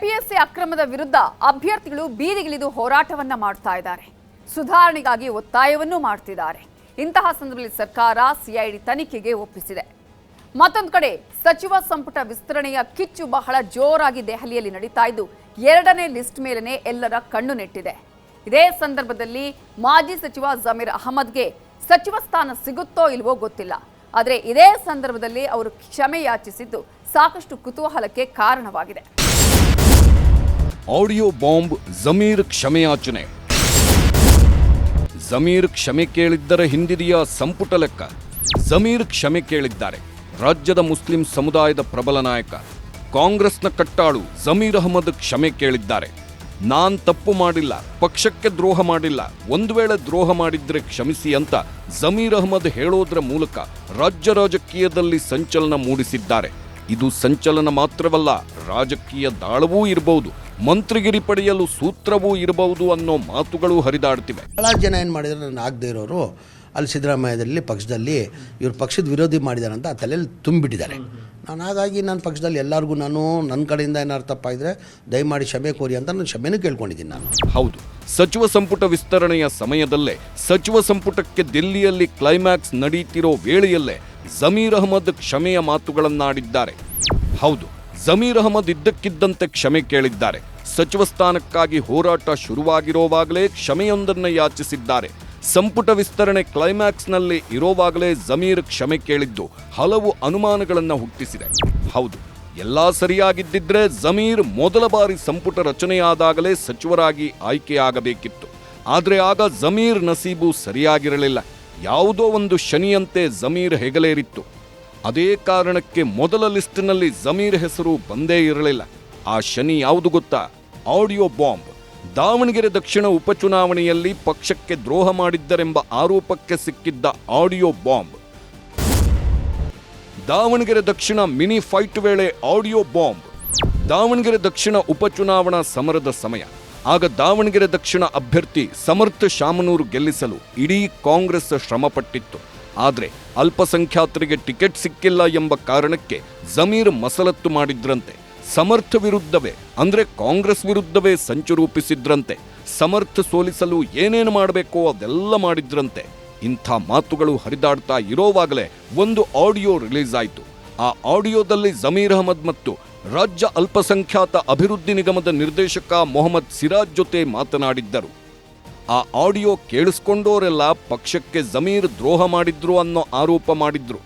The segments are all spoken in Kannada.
ಕೆಪಿಎಸ್ಸಿ ಅಕ್ರಮದ ವಿರುದ್ಧ ಅಭ್ಯರ್ಥಿಗಳು ಬೀದಿಗಿಳಿದು ಹೋರಾಟವನ್ನ ಮಾಡ್ತಾ ಇದ್ದಾರೆ. ಸುಧಾರಣೆಗಾಗಿ ಒತ್ತಾಯವನ್ನೂ ಮಾಡ್ತಿದ್ದಾರೆ. ಇಂತಹ ಸಂದರ್ಭದಲ್ಲಿ ಸರ್ಕಾರ ಸಿಐಡಿ ತನಿಖೆಗೆ ಒಪ್ಪಿಸಿದೆ. ಮತ್ತೊಂದು ಕಡೆ ಸಚಿವ ಸಂಪುಟ ವಿಸ್ತರಣೆಯ ಕಿಚ್ಚು ಬಹಳ ಜೋರಾಗಿ ದೆಹಲಿಯಲ್ಲಿ ನಡೀತಾ ಇದ್ದು 2ನೇ ಲಿಸ್ಟ್ ಮೇಲೆನೆ ಎಲ್ಲರ ಕಣ್ಣು ನೆಟ್ಟಿದೆ. ಇದೇ ಸಂದರ್ಭದಲ್ಲಿ ಮಾಜಿ ಸಚಿವ ಜಮೀರ್ ಅಹಮದ್ಗೆ ಸಚಿವ ಸ್ಥಾನ ಸಿಗುತ್ತೋ ಇಲ್ವೋ ಗೊತ್ತಿಲ್ಲ. ಆದರೆ ಇದೇ ಸಂದರ್ಭದಲ್ಲಿ ಅವರು ಕ್ಷಮೆ ಯಾಚಿಸಿದ್ದು ಸಾಕಷ್ಟು ಕುತೂಹಲಕ್ಕೆ ಕಾರಣವಾಗಿದೆ. ಆಡಿಯೋ ಬಾಂಬ್ ಜಮೀರ್ ಕ್ಷಮೆಯಾಚನೆ. ಜಮೀರ್ ಕ್ಷಮೆ ಕೇಳಿದ್ದರ ಹಿಂದಿದೆಯ ಸಂಪುಟ ಲೆಕ್ಕ. ಜಮೀರ್ ಕ್ಷಮೆ ಕೇಳಿದ್ದಾರೆ. ರಾಜ್ಯದ ಮುಸ್ಲಿಂ ಸಮುದಾಯದ ಪ್ರಬಲ ನಾಯಕ, ಕಾಂಗ್ರೆಸ್ನ ಕಟ್ಟಾಳು ಜಮೀರ್ ಅಹಮದ್ ಕ್ಷಮೆ ಕೇಳಿದ್ದಾರೆ. ನಾನ್ ತಪ್ಪು ಮಾಡಿಲ್ಲ, ಪಕ್ಷಕ್ಕೆ ದ್ರೋಹ ಮಾಡಿಲ್ಲ, ಒಂದು ವೇಳೆ ದ್ರೋಹ ಮಾಡಿದ್ರೆ ಕ್ಷಮಿಸಿ ಅಂತ ಜಮೀರ್ ಅಹಮದ್ ಹೇಳೋದ್ರ ಮೂಲಕ ರಾಜ್ಯ ರಾಜಕೀಯದಲ್ಲಿ ಸಂಚಲನ ಮೂಡಿಸಿದ್ದಾರೆ. ಇದು ಸಂಚಲನ ಮಾತ್ರವಲ್ಲ, ರಾಜಕೀಯ ದಾಳವೂ ಇರಬಹುದು, ಮಂತ್ರಿಗಿರಿ ಪಡೆಯಲು ಸೂತ್ರವೂ ಇರಬಹುದು ಅನ್ನೋ ಮಾತುಗಳು ಹರಿದಾಡ್ತಿವೆ. ಬಹಳ ಜನ ಏನು ಮಾಡಿದ್ರು, ನಾನು ಆಗದೆ ಇರೋರು ಅಲ್ಲಿ ಸಿದ್ದರಾಮಯ್ಯದಲ್ಲಿ ಪಕ್ಷದಲ್ಲಿ ಇವ್ರು ಪಕ್ಷದ ವಿರೋಧಿ ಮಾಡಿದ್ದಾರೆ ಅಂತ ಆ ತಲೆಯಲ್ಲಿ ತುಂಬಿಟ್ಟಿದ್ದಾರೆ. ನಾನು ಹಾಗಾಗಿ ನನ್ನ ಪಕ್ಷದಲ್ಲಿ ಎಲ್ಲರಿಗೂ ನಾನು ನನ್ನ ಕಡೆಯಿಂದ ಏನಾದ್ರು ತಪ್ಪಾಯಿದ್ರೆ ದಯಮಾಡಿ ಕ್ಷಮೆ ಕೋರಿ ಅಂತ ನಾನು ಕ್ಷಮೆನೂ ಕೇಳ್ಕೊಂಡಿದ್ದೀನಿ. ನಾನು ಹೌದು, ಸಚಿವ ಸಂಪುಟ ವಿಸ್ತರಣೆಯ ಸಮಯದಲ್ಲೇ ಸಚಿವ ಸಂಪುಟಕ್ಕೆ ದಿಲ್ಲಿಯಲ್ಲಿ ಕ್ಲೈಮ್ಯಾಕ್ಸ್ ನಡೀತಿರೋ ವೇಳೆಯಲ್ಲೇ ಜಮೀರ್ ಅಹಮದ್ ಕ್ಷಮೆಯ ಮಾತುಗಳನ್ನಾಡಿದ್ದಾರೆ. ಹೌದು, ಜಮೀರ್ ಅಹಮದ್ ಇದ್ದಕ್ಕಿದ್ದಂತೆ ಕ್ಷಮೆ ಕೇಳಿದ್ದಾರೆ. ಸಚಿವ ಸ್ಥಾನಕ್ಕಾಗಿ ಹೋರಾಟ ಶುರುವಾಗಿರೋವಾಗಲೇ ಕ್ಷಮೆಯೊಂದನ್ನು ಯಾಚಿಸಿದ್ದಾರೆ. ಸಂಪುಟ ವಿಸ್ತರಣೆ ಕ್ಲೈಮ್ಯಾಕ್ಸ್ನಲ್ಲಿ ಇರೋವಾಗಲೇ ಜಮೀರ್ ಕ್ಷಮೆ ಕೇಳಿದ್ದು ಹಲವು ಅನುಮಾನಗಳನ್ನು ಹುಟ್ಟಿಸಿದೆ. ಹೌದು, ಎಲ್ಲಾ ಸರಿಯಾಗಿದ್ದಿದ್ರೆ ಜಮೀರ್ ಮೊದಲ ಬಾರಿ ಸಂಪುಟ ರಚನೆಯಾದಾಗಲೇ ಸಚಿವರಾಗಿ ಆಯ್ಕೆಯಾಗಬೇಕಿತ್ತು. ಆದರೆ ಆಗ ಜಮೀರ್ ನಸೀಬು ಸರಿಯಾಗಿರಲಿಲ್ಲ. ಯಾವುದೋ ಒಂದು ಶನಿಯಂತೆ ಜಮೀರ್ ಹೆಗಲೇರಿತ್ತು. ಅದೇ ಕಾರಣಕ್ಕೆ ಮೊದಲ ಲಿಸ್ಟ್ನಲ್ಲಿ ಜಮೀರ್ ಹೆಸರು ಬಂದೇ ಇರಲಿಲ್ಲ. ಆ ಶನಿ ಯಾವುದು ಗೊತ್ತಾ? Audio bomb. ದಾವಣಗೆರೆ ದಕ್ಷಿಣ ಉಪಚುನಾವಣೆಯಲ್ಲಿ ಪಕ್ಷಕ್ಕೆ ದ್ರೋಹ ಮಾಡಿದ್ದರೆಂಬ ಆರೋಪಕ್ಕೆ ಸಿಕ್ಕಿದ್ದ ಆಡಿಯೋ ಬಾಂಬ್. ದಾವಣಗೆರೆ ದಕ್ಷಿಣ ಮಿನಿ ಫೈಟ್ ವೇಳೆ ಆಡಿಯೋ ಬಾಂಬ್. ದಾವಣಗೆರೆ ದಕ್ಷಿಣ ಉಪಚುನಾವಣಾ ಸಮರದ ಸಮಯ. ಆಗ ದಾವಣಗೆರೆ ದಕ್ಷಿಣ ಅಭ್ಯರ್ಥಿ ಸಮರ್ಥ ಶಾಮನೂರು ಗೆಲ್ಲಿಸಲು ಇಡೀ ಕಾಂಗ್ರೆಸ್ ಶ್ರಮಪಟ್ಟಿತ್ತು. ಆದರೆ ಅಲ್ಪಸಂಖ್ಯಾತರಿಗೆ ಟಿಕೆಟ್ ಸಿಕ್ಕಿಲ್ಲ ಎಂಬ ಕಾರಣಕ್ಕೆ ಜಮೀರ್ ಮಸಲತ್ತು ಮಾಡಿದ್ರಂತೆ. ಸಮರ್ಥ ವಿರುದ್ಧವೇ, ಅಂದ್ರೆ ಕಾಂಗ್ರೆಸ್ ವಿರುದ್ಧವೇ ಸಂಚು ರೂಪಿಸಿದ್ರಂತೆ. ಸಮರ್ಥ ಸೋಲಿಸಲು ಏನೇನು ಮಾಡಬೇಕೋ ಅದೆಲ್ಲ ಮಾಡಿದ್ರಂತೆ. ಇಂಥ ಮಾತುಗಳು ಹರಿದಾಡ್ತಾ ಇರೋವಾಗಲೇ ಒಂದು ಆಡಿಯೋ ರಿಲೀಸ್ ಆಯಿತು. ಆ ಆಡಿಯೋದಲ್ಲಿ ಜಮೀರ್ ಅಹಮದ್ ಮತ್ತು ರಾಜ್ಯ ಅಲ್ಪಸಂಖ್ಯಾತ ಅಭಿವೃದ್ಧಿ ನಿಗಮದ ನಿರ್ದೇಶಕ ಮೊಹಮ್ಮದ್ ಸಿರಾಜ್ ಜೊತೆ ಮಾತನಾಡಿದ್ದರು. ಆ ಆಡಿಯೋ ಕೇಳಿಸ್ಕೊಂಡೋರೆಲ್ಲ ಪಕ್ಷಕ್ಕೆ ಜಮೀರ್ ದ್ರೋಹ ಮಾಡಿದ್ರು ಅನ್ನೋ ಆರೋಪ ಮಾಡಿದ್ರು.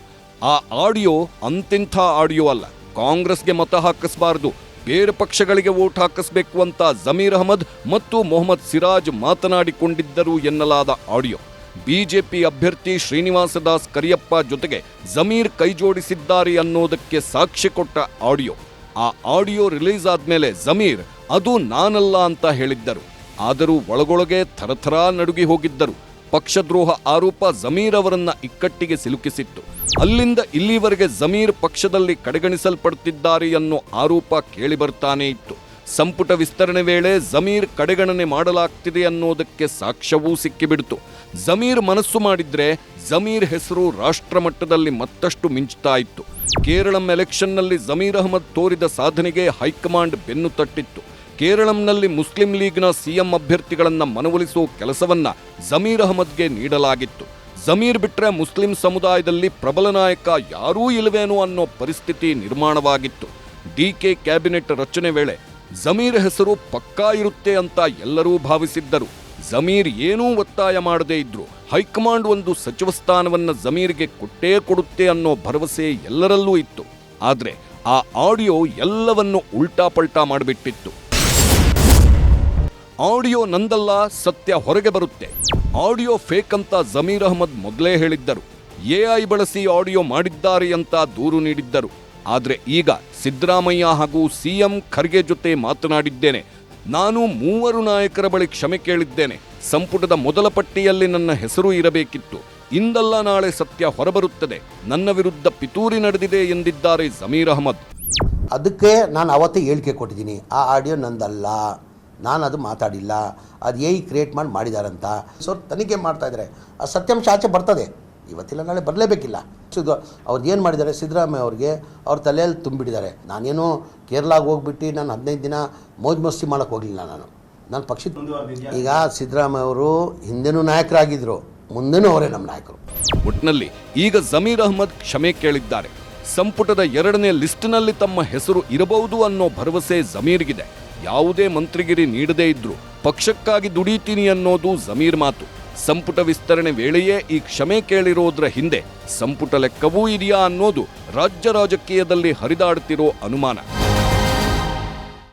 ಆ ಆಡಿಯೋ ಅಂತಿಂಥ ಆಡಿಯೋ ಅಲ್ಲ. ಕಾಂಗ್ರೆಸ್ಗೆ ಮತ ಹಾಕಿಸಬಾರದು, ಬೇರೆ ಪಕ್ಷಗಳಿಗೆ ವೋಟ್ ಹಾಕಿಸಬೇಕು ಅಂತ ಜಮೀರ್ ಅಹಮದ್ ಮತ್ತು ಮೊಹಮ್ಮದ್ ಸಿರಾಜ್ ಮಾತನಾಡಿಕೊಂಡಿದ್ದರು ಎನ್ನಲಾದ ಆಡಿಯೋ. ಬಿಜೆಪಿ ಅಭ್ಯರ್ಥಿ ಶ್ರೀನಿವಾಸ ದಾಸ್ ಕರಿಯಪ್ಪ ಜೊತೆಗೆ ಜಮೀರ್ ಕೈಜೋಡಿಸಿದ್ದಾರೆ ಅನ್ನೋದಕ್ಕೆ ಸಾಕ್ಷ್ಯ ಕೊಟ್ಟ ಆಡಿಯೋ. ಆ ಆಡಿಯೋ ರಿಲೀಸ್ ಆದ್ಮೇಲೆ ಜಮೀರ್ ಅದು ನಾನಲ್ಲ ಅಂತ ಹೇಳಿದ್ದರು. ಆದರೂ ಒಳಗೊಳಗೆ ಥರಥರ ನಡುಗಿ ಹೋಗಿದ್ದರು. ಪಕ್ಷದ್ರೋಹ ಆರೋಪ ಜಮೀರ್ ಅವರನ್ನ ಇಕ್ಕಟ್ಟಿಗೆ ಸಿಲುಕಿಸಿತ್ತು. ಅಲ್ಲಿಂದ ಇಲ್ಲಿವರೆಗೆ ಜಮೀರ್ ಪಕ್ಷದಲ್ಲಿ ಕಡೆಗಣಿಸಲ್ಪಡುತ್ತಿದ್ದಾರೆ ಅನ್ನೋ ಆರೋಪ ಕೇಳಿ ಬರ್ತಾನೇ ಇತ್ತು. ಸಂಪುಟ ವಿಸ್ತರಣೆ ವೇಳೆ ಜಮೀರ್ ಕಡೆಗಣನೆ ಮಾಡಲಾಗ್ತಿದೆ ಅನ್ನೋದಕ್ಕೆ ಸಾಕ್ಷ್ಯವೂ ಸಿಕ್ಕಿಬಿಡ್ತು. ಜಮೀರ್ ಮನಸ್ಸು ಮಾಡಿದ್ರೆ ಜಮೀರ್ ಹೆಸರು ರಾಷ್ಟ್ರ ಮಟ್ಟದಲ್ಲಿ ಮತ್ತಷ್ಟು ಮಿಂಚ್ತಾ ಇತ್ತು. ಕೇರಳಂ ಎಲೆಕ್ಷನ್ನಲ್ಲಿ ಜಮೀರ್ ಅಹಮದ್ ತೋರಿದ ಸಾಧನೆಗೆ ಹೈಕಮಾಂಡ್ ಬೆನ್ನು ತಟ್ಟಿತ್ತು. ಕೇರಳಂನಲ್ಲಿ ಮುಸ್ಲಿಂ ಲೀಗ್ನ ಸಿಎಂ ಅಭ್ಯರ್ಥಿಗಳನ್ನ ಮನವೊಲಿಸುವ ಕೆಲಸವನ್ನ ಜಮೀರ್ ಅಹಮದ್ಗೆ ನೀಡಲಾಗಿತ್ತು. ಜಮೀರ್ ಬಿಟ್ರೆ ಮುಸ್ಲಿಂ ಸಮುದಾಯದಲ್ಲಿ ಪ್ರಬಲ ನಾಯಕ ಯಾರೂ ಇಲ್ಲವೇನೋ ಅನ್ನೋ ಪರಿಸ್ಥಿತಿ ನಿರ್ಮಾಣವಾಗಿತ್ತು. ಡಿಕೆ ಕ್ಯಾಬಿನೆಟ್ ರಚನೆ ವೇಳೆ ಜಮೀರ್ ಹೆಸರು ಪಕ್ಕಾ ಇರುತ್ತೆ ಅಂತ ಎಲ್ಲರೂ ಭಾವಿಸಿದ್ದರು. ಜಮೀರ್ ಏನೂ ಒತ್ತಾಯ ಮಾಡದೇ ಇದ್ರು. ಹೈಕಮಾಂಡ್ ಒಂದು ಸಚಿವ ಸ್ಥಾನವನ್ನ ಜಮೀರ್ಗೆ ಕೊಟ್ಟೇ ಕೊಡುತ್ತೆ ಅನ್ನೋ ಭರವಸೆ ಎಲ್ಲರಲ್ಲೂ ಇತ್ತು. ಆದ್ರೆ ಆ ಆಡಿಯೋ ಎಲ್ಲವನ್ನು ಉಲ್ಟಾ ಪಲ್ಟಾ ಮಾಡಿಬಿಟ್ಟಿತ್ತು. ಆಡಿಯೋ ನಂದಲ್ಲ, ಸತ್ಯ ಹೊರಗೆ ಬರುತ್ತೆ. ಆಡಿಯೋ ಫೇಕ್ ಅಂತ ಜಮೀರ್ ಅಹಮದ್ ಮೊದಲೇ ಹೇಳಿದ್ದರು. ಎಐ ಬಳಸಿ ಆಡಿಯೋ ಮಾಡಿದ್ದಾರೆ ಅಂತ ದೂರು ನೀಡಿದ್ದರು. ಆದರೆ ಈಗ ಸಿದ್ದರಾಮಯ್ಯ ಹಾಗೂ ಸಿಎಂ ಖರ್ಗೆ ಜೊತೆ ಮಾತನಾಡಿದ್ದೇನೆ. ನಾನು 3 ನಾಯಕರ ಬಳಿ ಕ್ಷಮೆ ಕೇಳಿದ್ದೇನೆ. ಸಂಪುಟದ ಮೊದಲ ಪಟ್ಟಿಯಲ್ಲಿ ನನ್ನ ಹೆಸರು ಇರಬೇಕಿತ್ತು. ಇಂದಲ್ಲ ನಾಳೆ ಸತ್ಯ ಹೊರಬರುತ್ತದೆ. ನನ್ನ ವಿರುದ್ಧ ಪಿತೂರಿ ನಡೆದಿದೆ ಎಂದಿದ್ದಾರೆ ಜಮೀರ್ ಅಹಮದ್. ಅದಕ್ಕೆ ನಾನು ಅವತ್ತೇ ಹೇಳಿಕೆ ಕೊಟ್ಟಿದ್ದೀನಿ, ಆ ಆಡಿಯೋ ನಂದಲ್ಲ, ನಾನು ಅದು ಮಾತಾಡಿಲ್ಲ, ಅದು ಕ್ರಿಯೇಟ್ ಮಾಡಿದಾರಂತ. ಸೊ ತನಿಖೆ ಮಾಡ್ತಾ ಇದ್ದಾರೆ, ಆ ಸತ್ಯಾಂಶ ಆಚೆ ಬರ್ತದೆ. ಇವತ್ತಿಲ್ಲ ನಾಳೆ ಬರಲೇಬೇಕಿಲ್ಲ. ಅವ್ರು ಏನು ಮಾಡಿದ್ದಾರೆ, ಸಿದ್ದರಾಮಯ್ಯ ಅವ್ರಿಗೆ ಅವ್ರ ತಲೆಯಲ್ಲಿ ತುಂಬಿಟ್ಟಿದ್ದಾರೆ. ನಾನೇನು ಕೇರಳಾಗೆ ಹೋಗ್ಬಿಟ್ಟು ನಾನು 15 ದಿನ ಮೋಜ್ ಮಸ್ತಿ ಮಾಡೋಕ್ಕೆ ಹೋಗಲಿಲ್ಲ. ನಾನು ಪಕ್ಷದ ಈಗ ಸಿದ್ದರಾಮಯ್ಯ ಅವರು ಹಿಂದೆನೂ ನಾಯಕರಾಗಿದ್ದರು, ಮುಂದೆನೂ ಅವರೇ ನಮ್ಮ ನಾಯಕರು. ಒಟ್ನಲ್ಲಿ ಈಗ ಜಮೀರ್ ಅಹ್ಮದ್ ಕ್ಷಮೆ ಕೇಳಿದ್ದಾರೆ. ಸಂಪುಟದ 2ನೇ ಲಿಸ್ಟ್ನಲ್ಲಿ ತಮ್ಮ ಹೆಸರು ಇರಬಹುದು ಅನ್ನೋ ಭರವಸೆ ಜಮೀರ್ಗಿದೆ. ಯಾವುದೇ ಮಂತ್ರಿಗಿರಿ ನೀಡದೇ ಇದ್ರೂ ಪಕ್ಷಕ್ಕಾಗಿ ದುಡಿತೀನಿ ಅನ್ನೋದು ಜಮೀರ್ ಮಾತು. ಸಂಪುಟ ವಿಸ್ತರಣೆ ವೇಳೆಯೇ ಈ ಕ್ಷಮೆ ಕೇಳಿರೋದ್ರ ಹಿಂದೆ ಸಂಪುಟ ಲೆಕ್ಕವೂ ಇದೆಯಾ ಅನ್ನೋದು ರಾಜ್ಯ ರಾಜಕೀಯದಲ್ಲಿ ಹರಿದಾಡುತ್ತಿರೋ ಅನುಮಾನ.